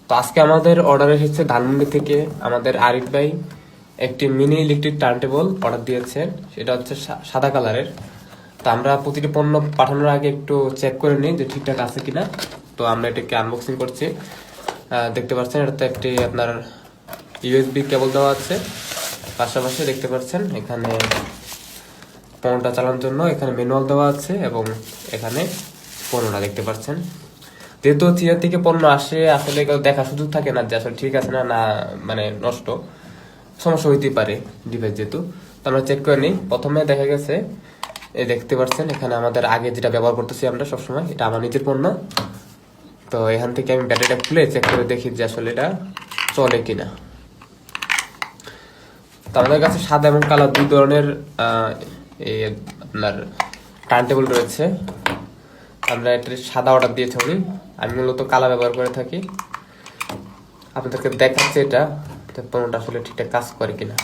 তো আজকে আমাদের অর্ডার এসেছে ধানমন্ডি থেকে। আমাদের আরিফ ভাই একটি mini electric turn table order দিয়েছে, সেটা হচ্ছে সাদা কালারের। তো আমরা প্রতিটি পণ্য পাঠানোর আগে একটু চেক করে নিই যে ঠিকঠাক আছে কিনা। তো আমরা এটাকে আনবক্সিং করছি। দেখতে পাচ্ছেন এটাতে একটি আপনার ইউএসবি কেবল দেওয়া আছে, পাশাপাশি দেখতে পাচ্ছেন এখানে পণ্যটা চালানোর জন্য এখানে ম্যানুয়াল দেওয়া আছে এবং এখানে পণ্যটা দেখতে পাচ্ছেন। যেহেতু চীন থেকে পণ্য আসে, আসলে দেখা সুযোগ থাকে না যে আসলে ঠিক আছে না না মানে নষ্ট সমস্যা হইতেই পারে ডিভাইস যেহেতু। তো আমরা চেক করে নিই। প্রথমে দেখা গেছে এই দেখতে পাচ্ছেন এখানে আমাদের আগে যেটা ব্যবহার করতেছি আমরা সবসময়, এটা আমার নিজের পণ্য। তো এখান থেকে আমি ব্যাটারিটা খুলে চেক করে দেখি যে আসলে এটা চলে কিনা। তো আমাদের কাছে সাদা এবং কালো দুই ধরনের এই আপনার টার্ন টেবিল রয়েছে। আমরা এটা সাদা অর্ডার দিয়েছি, আমি মূলত কালা ব্যবহার করে থাকি। আপনাদেরকে দেখাচ্ছি এটা পণ্যটা আসলে ঠিকঠাক কাজ করে কিনা।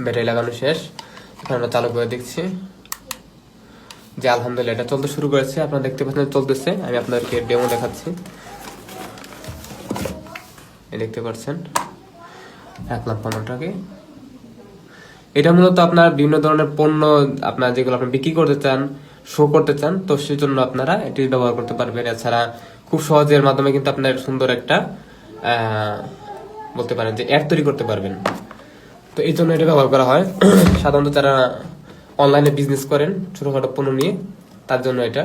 ব্যাটারি লাগানো শেষ, এখন আমরা চালু করে দেখছি যে আলহামদুলিল্লাহ এটা চলতে শুরু করেছে। আপনারা দেখতে পাচ্ছেন চলতেছে। আমি আপনাদেরকে ডেমো দেখাচ্ছি। দেখতে পাচ্ছেন রাখলাম পণ্যটাকে। এটা মূলত আপনার বিভিন্ন ধরনের পণ্য আপনার যেগুলো আপনি বিক্রি করতে চান, শো করতে চান, তো সেই জন্য আপনারা এটি ব্যবহার করতে পারবেন। এছাড়া খুব সহজের মাধ্যমে কিন্তু আপনার সুন্দর একটা বলতে পারেন যে অ্যাড তৈরি করতে পারবেন। তো এই জন্য এটা ব্যবহার করা হয় সাধারণত যারা অনলাইনে বিজনেস করেন ছোটখাটো পণ্য নিয়ে, তার জন্য এটা।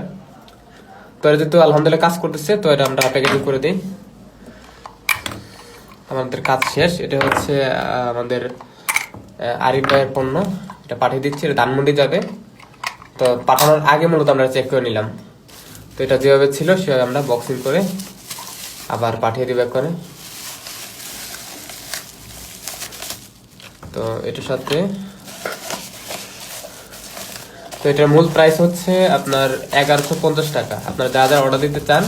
তো এটা যেহেতু আলহামদুলিল্লাহ কাজ করতেছে, তো এটা আমরা প্যাকেজিং করে দিই। আমাদের কাজ শেষ। এটা হচ্ছে আমাদের আরিফ ভাইয়ের পণ্য, এটা পাঠিয়ে দিচ্ছি। এটা ধানমন্ডি যাবে। তো পাঠানোর আগে মূলত আমরা চেক করে নিলাম। তো এটা যেভাবে ছিল সেভাবে আমরা বক্সিং করে আবার পাঠিয়ে দিবে করে। তো এটার সাথে তো এটার মূল প্রাইস হচ্ছে আপনার 1150 টাকা। আপনারা যা যা অর্ডার দিতে চান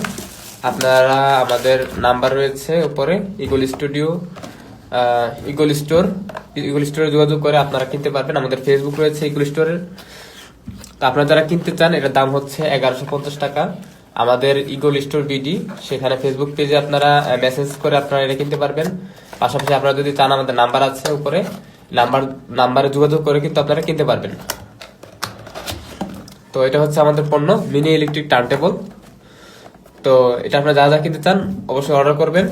আপনারা আমাদের নাম্বার রয়েছে উপরে, ইগল স্টোরে যোগাযোগ করে আপনারা কিনতে পারবেন। আমাদের ফেসবুক রয়েছে ইগল স্টোরের। তো আপনারা যারা কিনতে চান এটার দাম হচ্ছে 1150 টাকা। আমাদের ইগল স্টোর বিডি সেখানে ফেসবুক পেজে আপনারা মেসেজ করে আপনারা এটা কিনতে পারবেন। পাশাপাশি আপনারা যদি চান আমাদের নাম্বার আছে উপরে, নাম্বারে যোগাযোগ করে কিন্তু আপনারা কিনতে পারবেন। তো এটা হচ্ছে আমাদের পণ্য মিনি ইলেকট্রিক টার্ন টেবল। তো এটা আপনারা যা যা কিনতে চান অবশ্যই অর্ডার করবেন।